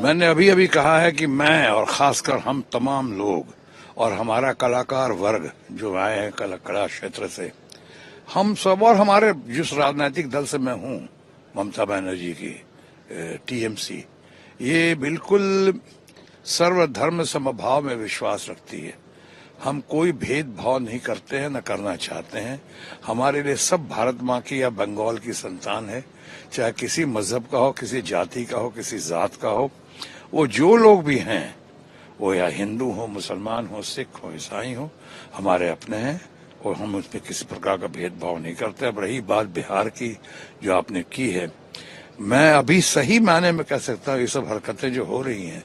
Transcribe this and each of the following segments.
मैंने अभी अभी कहा है कि मैं और खासकर हम तमाम लोग और हमारा कलाकार वर्ग जो आए हैं कला क्षेत्र से, हम सब और हमारे जिस राजनीतिक दल से मैं हूं, ममता बनर्जी की टीएमसी, ये बिल्कुल सर्वधर्म समभाव में विश्वास रखती है। हम कोई भेदभाव नहीं करते हैं, न करना चाहते हैं। हमारे लिए सब भारत माँ की या बंगाल की संतान है, चाहे किसी मजहब का हो, किसी जाति का हो, किसी जात का हो। वो जो लोग भी हैं, वो या हिंदू हो, मुसलमान हो, सिख हो, ईसाई हो, हमारे अपने हैं और हम उसमें किसी प्रकार का भेदभाव नहीं करते। अब रही बात बिहार की जो आपने की है, मैं अभी सही मायने में कह सकता हूँ ये सब हरकतें जो हो रही हैं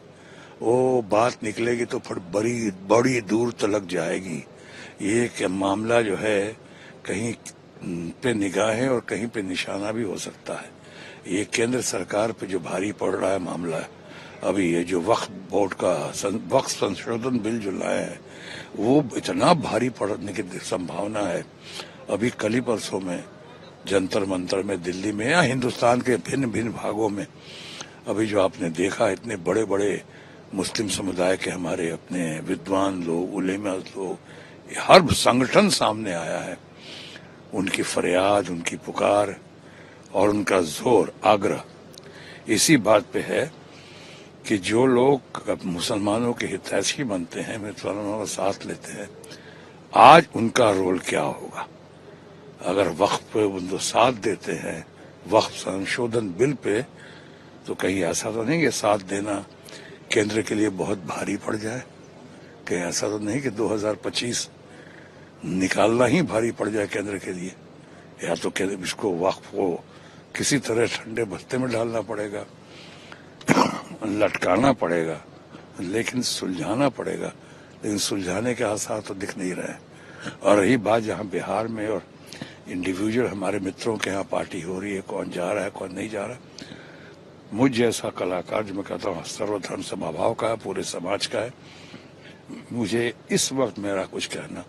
वो बात निकलेगी तो फिर बड़ी बड़ी दूर तलक जाएगी। ये कि मामला जो है कहीं पे निगाहें और कहीं पे निशाना भी हो सकता है। ये केंद्र सरकार पे जो भारी पड़ रहा है मामला, अभी ये जो वक्फ बोर्ड का वक्फ संशोधन बिल जो लाया है वो इतना भारी पड़ने की संभावना है। अभी कल ही परसों में जंतर मंतर में दिल्ली में या हिंदुस्तान के भिन्न भिन्न भागों में अभी जो आपने देखा, इतने बड़े बड़े मुस्लिम समुदाय के हमारे अपने विद्वान लोग, उलेमा लोग, हर संगठन सामने आया है। उनकी फरियाद, उनकी पुकार और उनका जोर, आग्रह इसी बात पे है कि जो लोग मुसलमानों के हितैषी बनते हैं, मुसलमानों का साथ लेते हैं, आज उनका रोल क्या होगा। अगर वक्फ पे वो साथ देते हैं, वक्फ संशोधन बिल पे, तो कहीं ऐसा तो नहीं कि साथ देना केंद्र के लिए बहुत भारी पड़ जाए। कहीं ऐसा तो नहीं कि 2025 निकालना ही भारी पड़ जाए केंद्र के लिए, या तो केंद्र इसको वक्फ को किसी तरह ठंडे बस्ते में डालना पड़ेगा, लटकाना पड़ेगा, लेकिन सुलझाना पड़ेगा। लेकिन सुलझाने के आसार तो दिख नहीं रहे। और रही बात जहां बिहार में और इंडिविजुअल हमारे मित्रों के यहाँ पार्टी हो रही है, कौन जा रहा है कौन नहीं जा रहा, मुझ जैसा कलाकार जो मैं कहता हूँ सर्वधर्म समभाव का है, पूरे समाज का है, मुझे इस वक्त मेरा कुछ कहना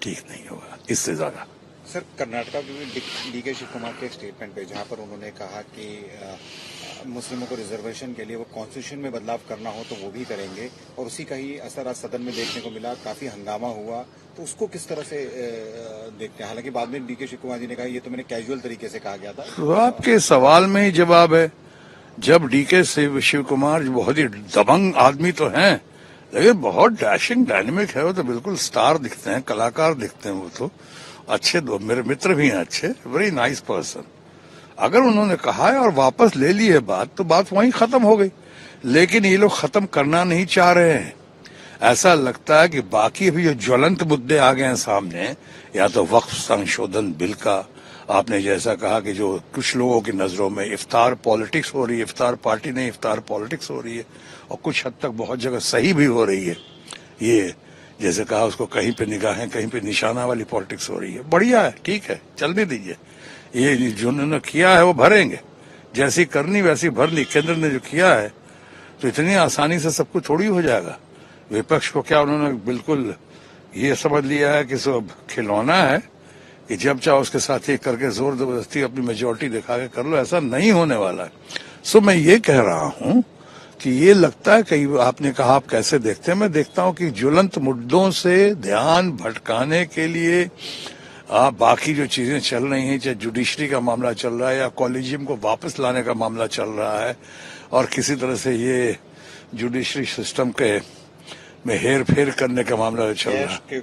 ठीक नहीं होगा इससे ज्यादा। सर, कर्नाटका में डीके शिव कुमार के स्टेटमेंट पे जहां पर उन्होंने कहा कि मुस्लिमों को रिजर्वेशन के लिए वो कॉन्स्टिट्यूशन में बदलाव करना हो तो वो भी करेंगे, और उसी का ही असर आज सदन में देखने को मिला, काफी हंगामा हुआ, तो उसको किस तरह से देखते हैं। हालांकि बाद में डीके शिव कुमार जी ने कहा ये तो मैंने कैजुअल तरीके से कहा गया था। तो आपके सवाल में ही जवाब है। जब डीके शिव कुमार जो बहुत ही दबंग आदमी तो हैं, लेकिन बहुत डैशिंग डायनेमिक है, वो तो बिल्कुल स्टार दिखते हैं, कलाकार दिखते हैं। वो तो अच्छे दो मेरे मित्र भी हैं, अच्छे, वेरी नाइस पर्सन। अगर उन्होंने कहा है और वापस ले ली है बात, तो बात वहीं खत्म हो गई। लेकिन ये लोग खत्म करना नहीं चाह रहे हैं। ऐसा लगता है कि बाकी अभी जो ज्वलंत मुद्दे आ गए हैं सामने, या तो वक्फ संशोधन बिल का, आपने जैसा कहा कि जो कुछ लोगों की नजरों में इफ्तार पॉलिटिक्स हो रही है, इफ्तार पार्टी नहीं इफ्तार पॉलिटिक्स हो रही है, और कुछ हद तक बहुत जगह सही भी हो रही है। ये जैसे कहा उसको कहीं पे निगाहें कहीं पे निशाना वाली पॉलिटिक्स हो रही है, बढ़िया है, ठीक है, चलने दीजिए। ये जो उन्होंने किया है वो भरेंगे, जैसी करनी वैसी भर ली। केंद्र ने जो किया है तो इतनी आसानी से सब कुछ थोड़ी हो जाएगा। विपक्ष को क्या उन्होंने बिल्कुल ये समझ लिया है कि सब खिलौना है कि जब चाहो उसके साथ ही करके जोर जबरदस्ती अपनी मेजोरिटी दिखा के कर लो, ऐसा नहीं होने वाला है। सो मैं ये कह रहा हूं कि ये लगता है कई, आपने कहा आप कैसे देखते हैं, मैं देखता हूं कि ज्वलंत मुद्दों से ध्यान भटकाने के लिए आप बाकी जो चीजें चल रही हैं, चाहे जुडिशरी का मामला चल रहा है या कॉलेजियम को वापस लाने का मामला चल रहा है, और किसी तरह से ये जुडिशरी सिस्टम के में हेर फेर करने का मामला चल रहा है,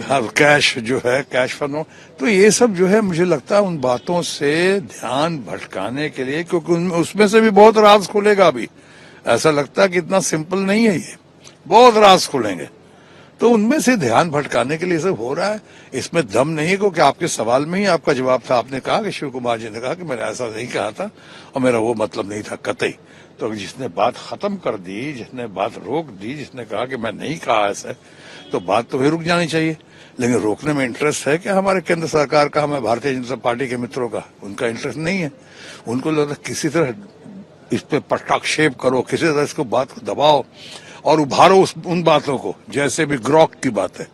हाँ, कैश जो है, कैश फंड, तो ये सब जो है मुझे लगता है उन बातों से ध्यान भटकाने के लिए, क्योंकि उसमें से भी बहुत राज खुलेगा। अभी ऐसा लगता है कि इतना सिंपल नहीं है, ये बहुत राज खुलेंगे, तो उनमें से ध्यान भटकाने के लिए सब हो रहा है। इसमें दम नहीं है, क्योंकि आपके सवाल में ही आपका जवाब था। आपने कहा कि शिव कुमार जी ने कहा कि मैंने ऐसा नहीं कहा था और मेरा वो मतलब नहीं था कतई। तो जिसने बात खत्म कर दी, जिसने बात रोक दी, जिसने कहा कि मैं नहीं कहा ऐसा, तो बात तो भी रुक जानी चाहिए। लेकिन रोकने में इंटरेस्ट है कि हमारे केंद्र सरकार का, हमें भारतीय जनता पार्टी के मित्रों का, उनका इंटरेस्ट नहीं है। उनको लगता किसी तरह इस पे पटाक्षेप करो, किसी तरह इसको बात को दबाओ और उभारो उन बातों को, जैसे भी ग्रॉक की बात है।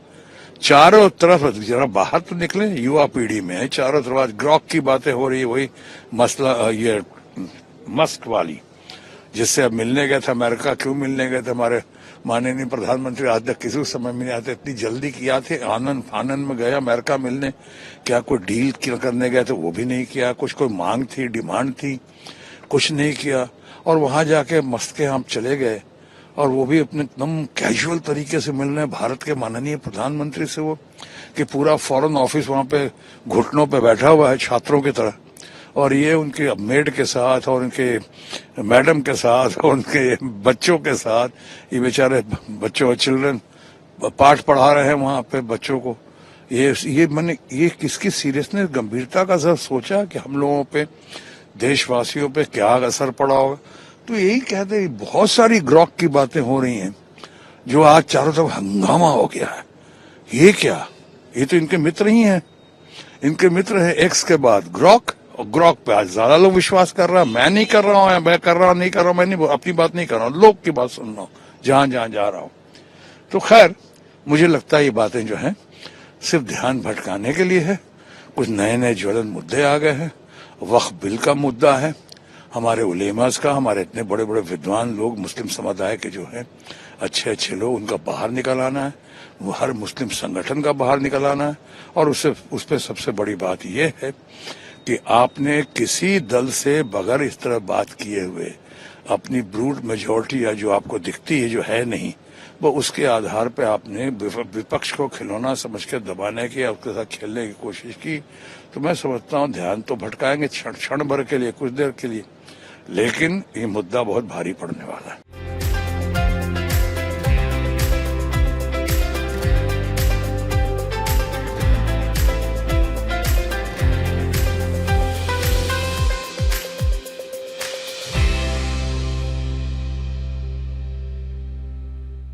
चारों तरफ जरा बाहर तो निकले, युवा पीढ़ी में है, चारों तरफ ग्रॉक की बातें हो रही है, वही मसला ये मस्क वाली जिससे अब मिलने गए थे अमेरिका, क्यों मिलने गए थे हमारे माननीय प्रधानमंत्री, आज तक किसी समय में नहीं आते, इतनी जल्दी किया थे, आनंद में गए अमेरिका मिलने, क्या कोई डील करने गए थे वो भी नहीं किया, कुछ कोई मांग थी, डिमांड थी, कुछ नहीं किया, और वहां जाके मस्त के हम चले गए, और वो भी अपने एकदम कैजुअल तरीके से मिल रहे हैं भारत के माननीय प्रधानमंत्री से, वो कि पूरा फॉरेन ऑफिस वहां पे घुटनों पे बैठा हुआ है छात्रों की तरह, और ये उनके मेड के साथ और उनके मैडम के साथ और उनके बच्चों के साथ, ये बेचारे बच्चों चिल्ड्रन पाठ पढ़ा रहे हैं वहां पे बच्चों को। ये मैंने ये किसकी सीरियसनेस, गंभीरता का जरा सोचा कि हम लोगों पे, देशवासियों पे क्या असर पड़ा होगा। तो यही कहते हैं, बहुत सारी ग्रॉक की बातें हो रही हैं जो आज चारों तरफ हंगामा हो गया है। ये क्या, ये तो इनके मित्र ही हैं, इनके मित्र है एक्स के बाद ग्रॉक, और ग्रॉक पे आज ज्यादा लोग विश्वास कर रहा है। मैं नहीं कर रहा हूं, मैं कर रहा हूं, नहीं कर रहा हूं, मैं नहीं अपनी बात नहीं कर रहा हूं, लोग की बात सुन रहा हूं जहां जहां जा रहा हूं। तो खैर मुझे लगता है ये बातें जो हैं सिर्फ ध्यान भटकाने के लिए है। कुछ नए नए ज्वलन मुद्दे आ गए हैं, वक्फ बिल का मुद्दा है, हमारे उलेमास का, हमारे इतने बड़े बड़े विद्वान लोग मुस्लिम समुदाय के जो हैं अच्छे अच्छे लोग, उनका बाहर निकल आना है, वो हर मुस्लिम संगठन का बाहर निकल आना है। और उस पर सबसे बड़ी बात यह है कि आपने किसी दल से बगैर इस तरह बात किए हुए अपनी ब्रूट मेजोरिटी, या जो आपको दिखती है जो है नहीं, वो उसके आधार पे आपने विपक्ष को खिलौना समझ के दबाने की या उसके साथ खेलने की कोशिश की। तो मैं समझता हूँ ध्यान तो भटकाएंगे क्षण भर के लिए, कुछ देर के लिए, लेकिन ये मुद्दा बहुत भारी पड़ने वाला है।